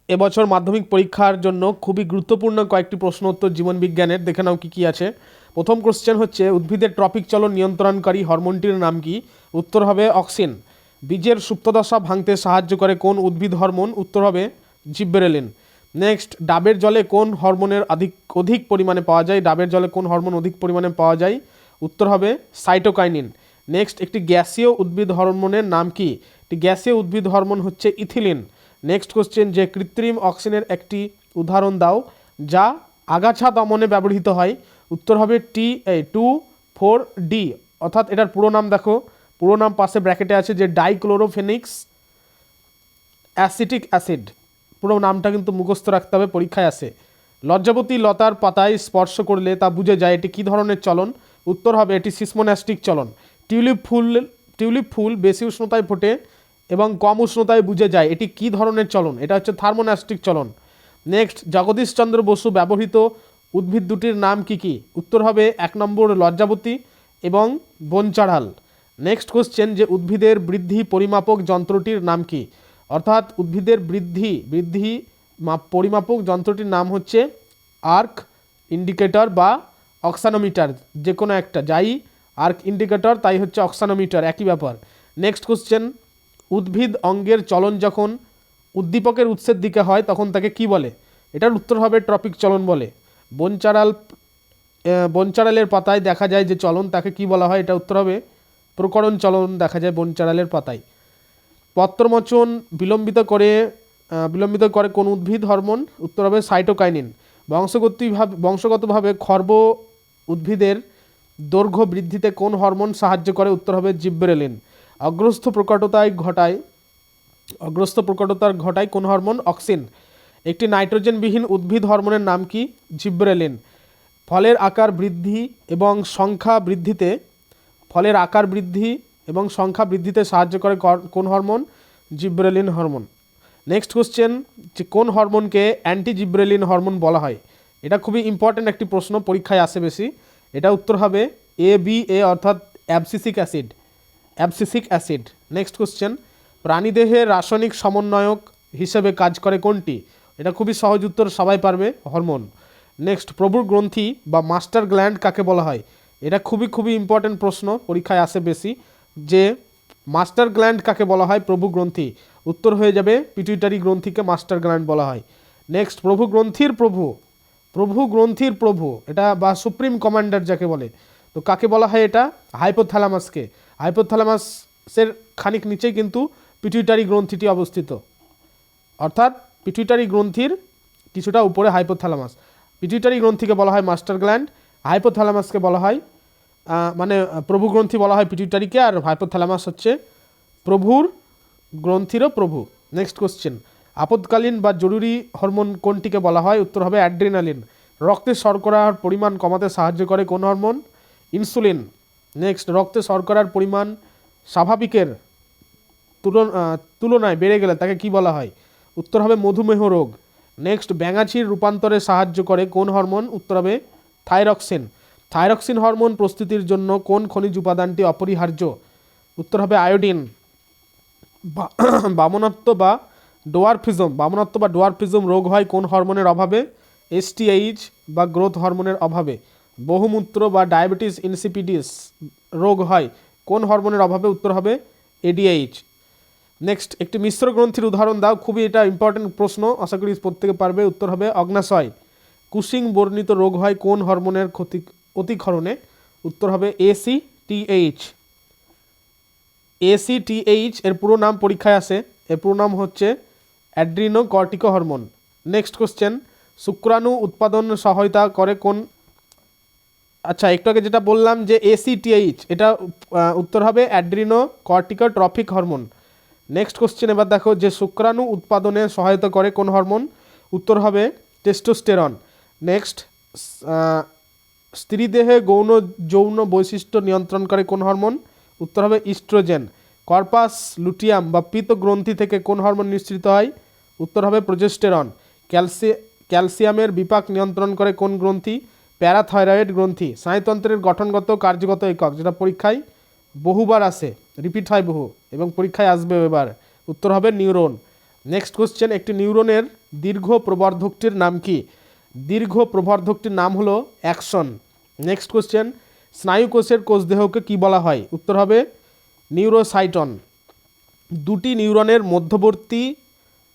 এবছর মাধ্যমিক পরীক্ষার জন্য খুবই গুরুত্বপূর্ণ কয়েকটি প্রশ্ন উত্তর জীবনবিজ্ঞানের। দেখে নাও কী কী আছে। প্রথম কোশ্চেন হচ্ছে, উদ্ভিদের ট্রপিক চলন নিয়ন্ত্রণকারী হরমোনটির নাম কি? উত্তর হবে অক্সিন। বীজের সুপ্তদশা ভাঙতে সাহায্য করে কোন উদ্ভিদ হরমোন? উত্তর হবে জিব্বেরেলিন। নেক্সট, ডাবের জলে কোন হরমোনের অধিক পরিমাণে পাওয়া যায়? ডাবের জলে কোন হরমোন অধিক পরিমাণে পাওয়া যায়? উত্তর হবে সাইটোকাইনিন। নেক্সট, একটি গ্যাসীয় উদ্ভিদ হরমোনের নাম কি? একটি গ্যাসীয় উদ্ভিদ হরমোন হচ্ছে ইথিলিন। নেক্সট কোশ্চেন, যে কৃত্রিম অক্সিনের একটি উদাহরণ দাও যা আগাছা দমনে ব্যবহৃত হয়? উত্তর হবে T2,4-D, অর্থাৎ এটার পুরো নাম দেখো, পুরো নাম পাশে ব্র্যাকেটে আছে, যে ডাইক্লোরোফেনিক্স অ্যাসিটিক অ্যাসিড। পুরো নামটা কিন্তু মুখস্থ রাখতে হবে, পরীক্ষায় আসে। লজ্জাবতী লতার পাতায় স্পর্শ করলে তা বুঝে যায় এটি কী ধরনের চলন? উত্তর হবে এটি সিসমোন্যাস্টিক চলন। টিউলিপ ফুল বেশি উষ্ণতায় ফোটে এবং কম উষ্ণতায় বুঝে যায় এটি কী ধরনের চলন? এটা হচ্ছে থার্মোন্যাস্টিক চলন। নেক্সট, জগদীশচন্দ্র বসু ব্যবহৃত উদ্ভিদ দুটির নাম কি কি? উত্তর হবে 1 নম্বর লজ্জাবতী এবং বনচাঁড়াল। নেক্সট কোশ্চেন, যে উদ্ভিদের বৃদ্ধি পরিমাপক যন্ত্রটির নাম কি? অর্থাৎ উদ্ভিদের বৃদ্ধি পরিমাপক যন্ত্রটির নাম হচ্ছে আর্ক ইন্ডিকেটর বা অক্সানোমিটার, যে কোনো একটা, যাই আর্ক ইন্ডিকেটর তাই হচ্ছে অক্সানোমিটার, একই ব্যাপার। নেক্সট কোশ্চেন, উদ্ভিদ অঙ্গের চলন যখন উদ্দীপকের উৎসের দিকে হয় তখন তাকে কি বলে? এটার উত্তর হবে ট্রপিক চলন বলে। বনচাঁড়ালের পাতায় দেখা যায় যে চলন, তাকে কি বলা হয়? এটা উত্তর হবে প্রকরণ চলন দেখা যায় বনচাঁড়ালের পাতায়। পত্রমোচন বিলম্বিত করে কোন উদ্ভিদ হরমোন? উত্তর হবে সাইটোকাইনিন। বংশগতভাবে খর্ব উদ্ভিদের দৈর্ঘ্য বৃদ্ধিতে কোন হরমোন সাহায্য করে? উত্তর হবে জিব্বেরেলিন। অগ্রস্থ প্রকটতার ঘটায় কোন হরমোন? অক্সিন। একটি নাইট্রোজেনবিহীন উদ্ভিদ হরমোনের নাম কি? জিব্বেরেলিন। ফলের আকার বৃদ্ধি এবং সংখ্যা বৃদ্ধিতে সাহায্য করে কোন hormone? Gibberellin hormone. Next question, যে কোন হরমোনকে অ্যান্টি জিব্রেলিন হরমোন বলা হয়? এটা খুবই ইম্পর্ট্যান্ট একটি প্রশ্ন, পরীক্ষায় আসে বেশি। এটা উত্তর হবে ABA, অর্থাৎ অ্যাবসিসিক অ্যাসিড। নেক্সট কোশ্চেন, প্রাণীদেহের রাসায়নিক সমন্বয়ক হিসেবে কাজ করে কোনটি? এটা খুবই সহজ উত্তর, সবাই পারবে, হরমোন। নেক্সট, প্রভুর গ্রন্থি বা মাস্টার গ্ল্যান্ড কাকে বলা হয়? এটা খুবই ইম্পর্ট্যান্ট প্রশ্ন, পরীক্ষায় আসে বেশি, যে মাস্টার গ্ল্যান্ড কাকে বলা হয়? প্রভু গ্রন্থি। উত্তর হয়ে যাবে পিটুইটারি গ্রন্থিকে মাস্টার গ্ল্যান্ড বলা হয়। নেক্সট, প্রভু গ্রন্থির প্রভু এটা বা সুপ্রিম কমান্ডার যাকে বলে, তো কাকে বলা হয়? এটা হাইপোথ্যালামাসকে। হাইপোথ্যালামাসের খানিক নিচেই কিন্তু পিটুইটারি গ্রন্থিটি অবস্থিত, অর্থাৎ পিটুইটারি গ্রন্থির কিছুটা উপরে হাইপোথ্যালামাস। পিটুইটারি গ্রন্থিকে বলা হয় মাস্টার গ্ল্যান্ড, হাইপোথ্যালামাসকে বলা হয় প্রভু গ্রন্থি বলা হয় পিটুইটারিকে, আর হাইপোথ্যালামাস হচ্ছে প্রভুর গ্রন্থিরও প্রভু। নেক্সট কোশ্চেন, আপদকালীন বা জরুরি হরমোন কোনটিকে বলা হয়? উত্তর হবে অ্যাড্রিনালিন। রক্তে শর্করার পরিমাণ কমাতে সাহায্য করে কোন হরমোন? ইনসুলিন। নেক্সট, রক্তে শর্করার পরিমাণ স্বাভাবিকের তুলনায় বেড়ে গেলে তাকে কি বলা হয়? উত্তর হবে মধুমেহ রোগ। নেক্সট, ব্যাঙাচির রূপান্তরে সাহায্য করে কোন হরমোন? উত্তর হবে থাইরক্সিন হরমোন প্রস্তুতির জন্য কোন খনিজ উপাদানটি অপরিহার্য? উত্তর হবে আয়োডিন। বামনত্ব বা ডোয়ারফিজম রোগ হয় কোন হরমোনের অভাবে? STH বা গ্রোথ হরমোনের অভাবে। বহুমূত্র বা ডায়াবেটিস ইনসিপিডিস রোগ হয় কোন হরমোনের অভাবে? উত্তর হবে ADH। নেক্সট, একটি মিশ্র গ্রন্থির উদাহরণ দাও। খুবই এটা ইম্পর্টেন্ট প্রশ্ন, আশা করি প্রত্যেকে পারবে। উত্তর হবে অগ্নাশয়। কুশিং বর্ণিত রোগ হয় কোন হরমোনের অতিক্ষরণে? উত্তর হবে ACTH। এর পুরো নাম পরীক্ষায় আসে, এর পুরো নাম হচ্ছে অ্যাড্রিনোকর্টিকো হরমোন। নেক্সট কোশ্চেন, শুক্রাণু উৎপাদন সহায়তা করে কোন? আচ্ছা, একটু আগে যেটা বললাম যে ACTH, এটা উত্তর হবে অ্যাড্রিনোকর্টিকোট্রপিক হরমোন। নেক্সট কোশ্চেন এবার দেখো, যে শুক্রাণু উৎপাদনে সহায়তা করে কোন হরমোন? উত্তর হবে টেস্টোস্টেরন। নেক্সট, স্ত্রীদেহে যৌন বৈশিষ্ট্য নিয়ন্ত্রণ করে কোন হরমোন? উত্তর হবে ইস্ট্রোজেন। কর্পাস লুটিয়াম বা পিত্ত গ্রন্থি থেকে কোন হরমোন নিঃসৃত হয়? উত্তর হবে প্রোজেস্টেরন। ক্যালসিয়ামের বিপাক নিয়ন্ত্রণ করে কোন গ্রন্থি? প্যারাথাইরয়েড গ্রন্থি। স্নায়ুতন্ত্রের গঠনগত কার্যগত একক, যেটা পরীক্ষায় বহুবার আসে, রিপিট হয় বহু এবং পরীক্ষায় আসবে এবার, উত্তর হবে নিউরন। নেক্সট কোশ্চেন, একটি নিউরনের দীর্ঘ প্রবর্ধকটির নাম কি? দীর্ঘ প্রবর্ধকটির নাম হলো অ্যাকশন। নেক্সট কোশ্চেন, স্নায়ুকোষের কোষদেহকে কি বলা হয়? উত্তর হবে নিউরোসাইটন। দুটি নিউরনের মধ্যবর্তী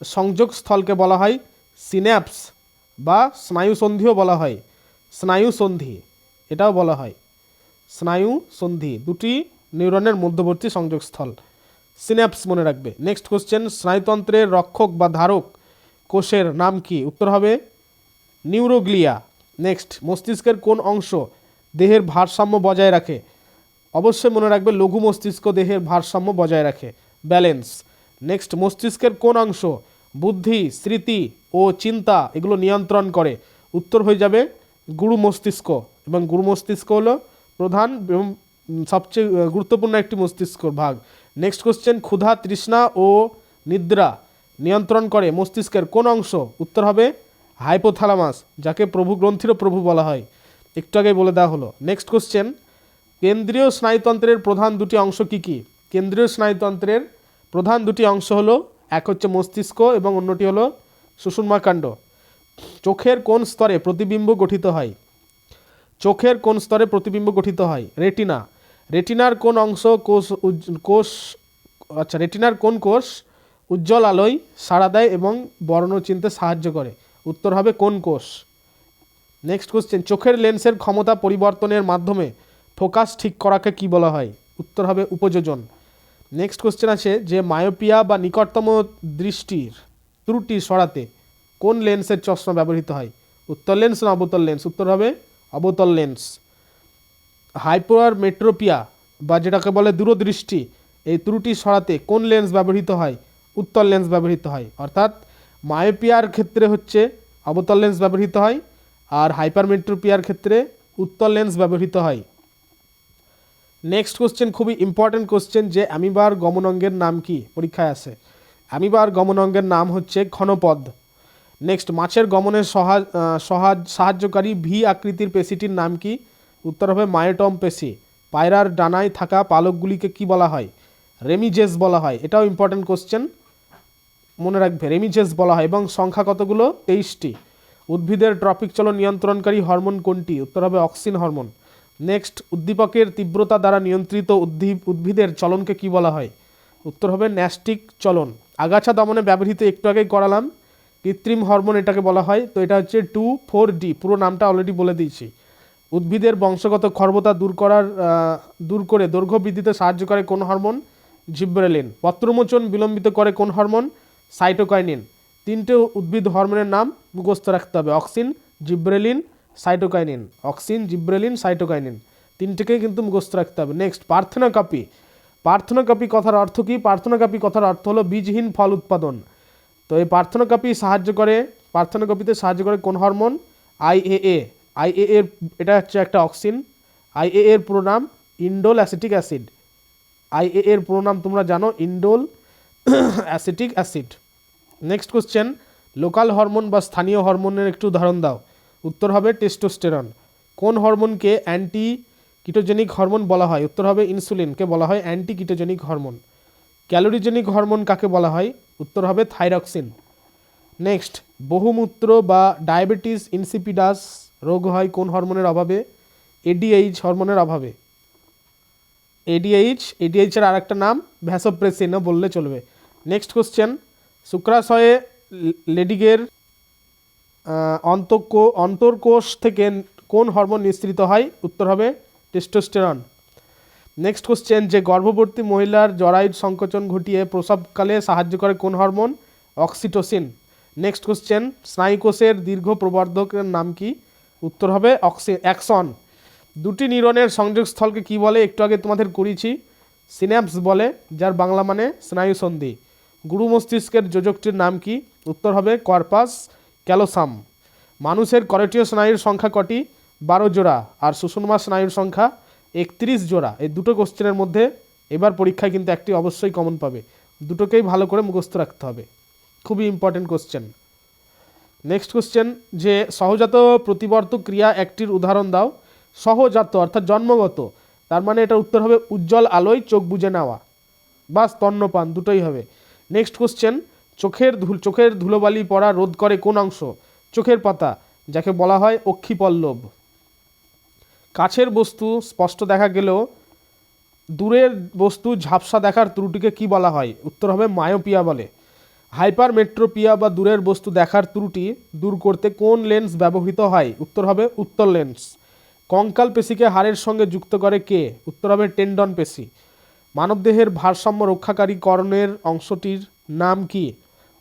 সংযোগস্থলকে বলা হয় সিন্যাপস বা স্নায়ুসন্ধিও বলা হয়। স্নায়ুসন্ধি এটাও বলা হয় স্নায়ুসন্ধি, দুটি নিউরনের মধ্যবর্তী সংযোগস্থল, সিন্যাপস মনে রাখবে। নেক্সট কোশ্চেন, স্নায়ুতন্ত্রের রক্ষক বা ধারক কোষের নাম কি? উত্তর হবে নিউরোগ্লিয়া। নেক্সট, মস্তিষ্কের কোন অংশ দেহের ভারসাম্য বজায় রাখে? অবশ্যই মনে রাখবে লঘু মস্তিষ্ক দেহের ভারসাম্য বজায় রাখে, ব্যালেন্স। নেক্সট, মস্তিষ্কের কোন অংশ বুদ্ধি, স্মৃতি ও চিন্তা এগুলো নিয়ন্ত্রণ করে? উত্তর হয়ে যাবে গুরু মস্তিষ্ক, এবং গুরু মস্তিষ্ক হলো প্রধান এবং সবচেয়ে গুরুত্বপূর্ণ একটি মস্তিষ্কর ভাগ। নেক্সট কোশ্চেন, ক্ষুধা, তৃষ্ণা ও নিদ্রা নিয়ন্ত্রণ করে মস্তিষ্কের কোন অংশ? উত্তর হবে হাইপোথ্যালামাস, যাকে প্রভু গ্রন্থিরও প্রভু বলা হয়, একটু আগে বলে দেওয়া হলো। নেক্সট কোশ্চেন, কেন্দ্রীয় স্নায়ুতন্ত্রের প্রধান দুটি অংশ কি কি? কেন্দ্রীয় স্নায়ুতন্ত্রের প্রধান দুটি অংশ হলো, এক হচ্ছে মস্তিষ্ক এবং অন্যটি হলো সুষুম্নাকাণ্ড। চোখের কোন স্তরে প্রতিবিম্ব গঠিত হয়? চোখের কোন স্তরে প্রতিবিম্ব গঠিত হয়? রেটিনা। রেটিনার কোন অংশ রেটিনার কোন কোষ উজ্জ্বল আলোয় সাড়া দেয় এবং বর্ণ চিনতে সাহায্য করে? উত্তর হবে কোন কোষ? নেক্সট কোশ্চেন, চোখের লেন্সের ক্ষমতা পরিবর্তনের মাধ্যমে ফোকাস ঠিক করাকে কি বলা হয়? উত্তর হবে উপযোজন। নেক্সট কোশ্চেন আছে যে মায়োপিয়া বা নিকটতম দৃষ্টির ত্রুটি সরাতে কোন লেন্সের চশমা ব্যবহৃত হয়? উত্তল লেন্স না অবতল লেন্স? উত্তর হবে অবতল লেন্স। হাইপারমেট্রোপিয়া বা যেটাকে বলে দূরদৃষ্টি, এই ত্রুটি সরাতে কোন লেন্স ব্যবহৃত হয়? উত্তল লেন্স ব্যবহৃত হয়। অর্থাৎ মায়োপিয়ার ক্ষেত্রে হচ্ছে অবতল লেন্স ব্যবহৃত হয়, আর হাইপারমেট্রোপিয়ার ক্ষেত্রে উত্তল লেন্স ব্যবহৃত হয়। নেক্সট কোশ্চেন, খুবই ইম্পর্টেন্ট কোশ্চেন, যে অ্যামিবার গমনাঙ্গের নাম কি? পরীক্ষায় আসে। অ্যামিবার গমনাঙ্গের নাম হচ্ছে ক্ষণপদ। নেক্সট, মাছের গমনের সাহায্যকারী ভি আকৃতির পেশিটির নাম কি? উত্তর হবে মায়োটম পেশি। পায়রার ডানায় থাকা পালকগুলিকে কি বলা হয়? রেমিজেস বলা হয়। এটাও ইম্পর্টেন্ট কোশ্চেন, মনে রাখবে রেমিজেস বলা হয়। এবং সংখ্যা কতগুলো? 23টি। উদ্ভিদের ট্রপিক চলন নিয়ন্ত্রণকারী হরমোন কোনটি? উত্তর হবে অক্সিন হরমোন। নেক্সট, উদ্দীপকের তীব্রতা দ্বারা নিয়ন্ত্রিত উদ্ভিদের চলনকে কি বলা হয়? উত্তর হবে ন্যাস্টিক চলন। আগাছা দমনে ব্যবহৃত, একটু আগেই করালাম, কৃত্রিম হরমোন এটাকে বলা হয়। তো এটা হচ্ছে 2,4-D, পুরো নামটা অলরেডি বলে দিয়েছি। উদ্ভিদের বংশগত খর্বতা দূর করে দৈর্ঘ্য বৃদ্ধিতে সাহায্য করে কোন হরমোন? জিব্রেলিন। পত্রমোচন বিলম্বিত করে কোন হরমোন? সাইটোকাইনিন। তিনটে উদ্ভিদ হরমোনের নাম মুখস্থ রাখতে হবে, auxin, gibberellin, cytokinin. Auxin, gibberellin, cytokinin, তিনটেকেই কিন্তু মুখস্থ রাখতে হবে। নেক্সট, পার্থেনোকপি। পার্থেনোকপি কথার অর্থ কি? পার্থেনোকপি কথার অর্থ হলো বীজহীন ফল উৎপাদন। তো এই পার্থেনোকপিতে সাহায্য করে কোন হরমোন? আইএএ। আইএএ এটা হচ্ছে একটা অক্সিন। আইএএ এর পুরো নাম ইন্ডোল অ্যাসিটিক অ্যাসিড। আইএএ এর পুরো নাম তোমরা জানো, indole acetic acid. Next question, local hormone বা স্থানীয় হরমোনের একটু উদাহরণ দাও। উত্তর হবে টেস্টোস্টেরন। কোন হরমোনকে অ্যান্টি কিটোজেনিক হরমোন বলা হয়? উত্তর হবে ইনসুলিনকে বলা হয় anti ketogenic hormone. Calorigenic hormone কাকে বলা হয়? উত্তর হবে থাইরক্সিন। নেক্সট, বহুমূত্র বা ডায়াবেটিস ইনসিপিডাস রোগ হয় কোন হরমোনের অভাবে? এডিএইচ হরমোনের অভাবে। এডিএইচের আর একটা নাম ভ্যাসোপ্রেসিনও বললে চলবে। নেক্সট কোশ্চেন, শুক্রাশয়ে লেডিগের অন্তর্কোষ থেকে কোন হরমোন নিঃসৃত হয়? উত্তর হবে টেস্টোস্টেরন। নেক্সট কোশ্চেন, যে গর্ভবতী মহিলার জরায়ুর সংকোচন ঘটিয়ে প্রসবকালে সাহায্য করে কোন হরমোন? অক্সিটোসিন। নেক্সট কোশ্চেন, স্নায়ুকোষের দীর্ঘ প্রবর্ধকের নাম কি? উত্তর হবে অ্যাক্সন। দুটি নিউরনের সংযোগস্থলকে কি বলে? একটু আগে তোমাদের করেছি, সিন্যাপস বলে, যার বাংলা মানে স্নায়ুসন্ধি। গুরু মস্তিষ্কের যোজকটির নাম কি? উত্তর হবে কর্পাস ক্যালোসাম। মানুষের করেটীয় স্নায়ুর সংখ্যা কটি? 12 জোড়া। আর সুষুম্না স্নায়ুর সংখ্যা 31 জোড়া। এই দুটো কোশ্চেনের মধ্যে এবার পরীক্ষায় কিন্তু একটি অবশ্যই কমন পাবে, দুটোকেই ভালো করে মুখস্থ রাখতে হবে, খুবই ইম্পর্টেন্ট কোশ্চেন। নেক্সট কোশ্চেন, যে সহজাত প্রতিবর্তক ক্রিয়া একটির উদাহরণ দাও। সহজাত অর্থাৎ জন্মগত, তার মানে এটার উত্তর হবে উজ্জ্বল আলোয় চোখ বুজে নেওয়া বা স্তন্যপান, দুটোই হবে। নেক্সট কোশ্চেন, চোখের ধুলোবালি পড়া রোধ করে কোন অংশ? চোখের পাতা, যাকে বলা হয় অক্ষিপল্লব। কাছের বস্তু স্পষ্ট দেখা গেলেও দূরের বস্তু ঝাপসা দেখার ত্রুটিকে কি বলা হয়? উত্তর হবে মায়োপিয়া বলে। হাইপারমেট্রোপিয়া বা দূরের বস্তু দেখার ত্রুটি দূর করতে কোন লেন্স ব্যবহৃত হয়? উত্তর হবে উত্তল লেন্স। কঙ্কাল পেশিকে হাড়ের সঙ্গে যুক্ত করে কে? উত্তর হবে টেন্ডন পেশি। মানবদেহের ভারসাম্য রক্ষাকারী কর্ণের অংশটির নাম কি?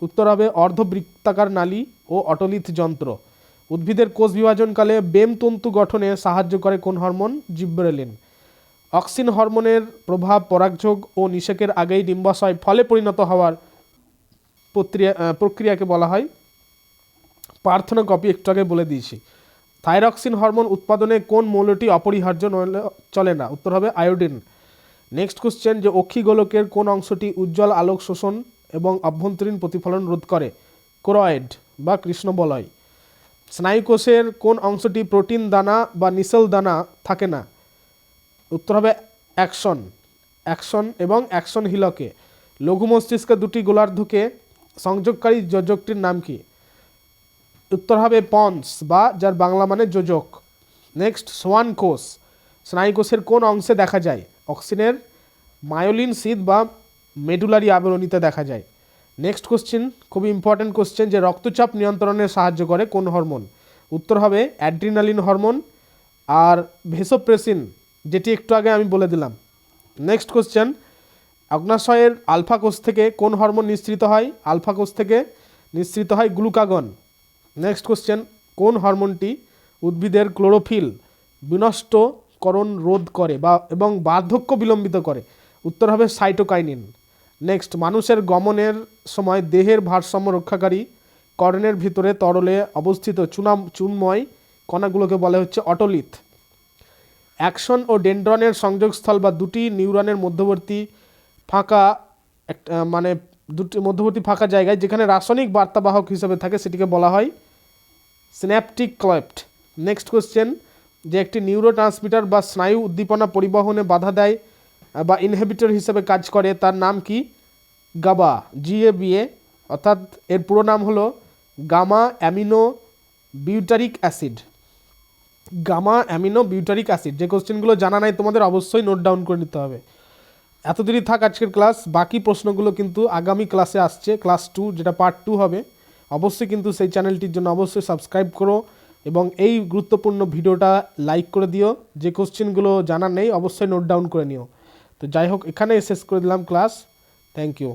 উত্তর হবে অর্ধবৃত্তাকার নালী ও অটোলিথ যন্ত্র। উদ্ভিদের কোষ বিভাজনকালে বেম তন্তু গঠনে সাহায্য করে কোন হরমোন? জিব্রেলিন। অক্সিন হরমোনের প্রভাব পরাগযোগ ও নিষেকের আগেই ডিম্বাশয় ফলে পরিণত হওয়ার প্রক্রিয়াকে বলা হয় পার্থেনোকপি, একটু আগে বলে দিয়েছি। থাইরক্সিন হরমোন উৎপাদনে কোন মৌলটি অপরিহার্য নইলে চলে না? উত্তর হবে আয়োডিন। নেক্সট কোশ্চেন, যে অক্ষিগোলকের কোন অংশটি উজ্জ্বল আলোক শোষণ এবং অভ্যন্তরীণ প্রতিফলন রোধ করে? কোরয়েড বা কৃষ্ণবলয়। স্নায়ুকোষের কোন অংশটি প্রোটিন দানা বা নিসেল দানা থাকে না? উত্তর হবে অ্যাকশন এবং অ্যাকশন হিলকে। লঘু মস্তিষ্কের দুটি গোলার্ধকে সংযোগকারী যোজকটির নাম কি? উত্তর হবে পন্স, বা যার বাংলা মানে যোজক। নেক্সট, সোয়ান কোষ স্নায়ুকোষের কোন অংশে দেখা যায়? অক্সিনের মায়োলিন সিদ বা মেডুলারি আবরণীতে দেখা যায়। নেক্সট কোশ্চেন, খুবই ইম্পর্টেন্ট কোশ্চেন, যে রক্তচাপ নিয়ন্ত্রণে সাহায্য করে কোন হরমোন? উত্তর হবে অ্যাড্রিনালিন হরমোন আর ভেসোপ্রেসিন, যেটি একটু আগে আমি বলে দিলাম। নেক্সট কোশ্চেন, অগ্নাশয়ের আলফা কোষ থেকে কোন হরমোন নিঃসৃত হয়? আলফা কোষ থেকে নিঃসৃত হয় গ্লুকাগন। নেক্সট কোশ্চেন, কোন হরমোনটি উদ্ভিদের ক্লোরোফিল বিনষ্টকরণ রোধ করে এবং বার্ধক্য বিলম্বিত করে? উত্তর হবে সাইটোকাইনিন। নেক্সট, মানুষের গমনের সময় দেহের ভারসাম্য রক্ষাকারী কর্ণের ভিতরে তরলে অবস্থিত চুনময় কণাগুলোকে বলা হচ্ছে অটোলিথ। অ্যাকশন ও ডেনড্রনের সংযোগস্থল বা দুটি নিউরনের মধ্যবর্তী ফাঁকা জায়গায় যেখানে রাসায়নিক বার্তাবাহক হিসেবে থাকে সেটিকে বলা হয় সিন্যাপটিক ক্লেফট। নেক্সট কোশ্চেন, যে একটি নিউরোট্রান্সমিটার বা স্নায়ু উদ্দীপনা পরিবহনে বাধা দেয় বা ইনহিবিটর হিসেবে কাজ করে তার নাম কি? গাবা, GABA, অর্থাৎ এর পুরো নাম হলো gamma amino butyric acid. Gamma amino butyric acid. যে কোশ্চেনগুলো জানা নাই তোমাদের অবশ্যই নোট ডাউন করে নিতে হবে। এতদিনই থাক আজকের ক্লাস, বাকি প্রশ্নগুলো কিন্তু আগামী ক্লাসে আসছে, ক্লাস 2 যেটা পার্ট 2 হবে। অবশ্যই কিন্তু সেই চ্যানেলটির জন্য অবশ্যই সাবস্ক্রাইব করো এবং এই গুরুত্বপূর্ণ ভিডিওটা লাইক করে দিও। যে কোশ্চেনগুলো জানা নেই অবশ্যই নোট ডাউন করে নিও। তো যাই হোক, এখানে শেষ করে দিলাম ক্লাস। Thank you.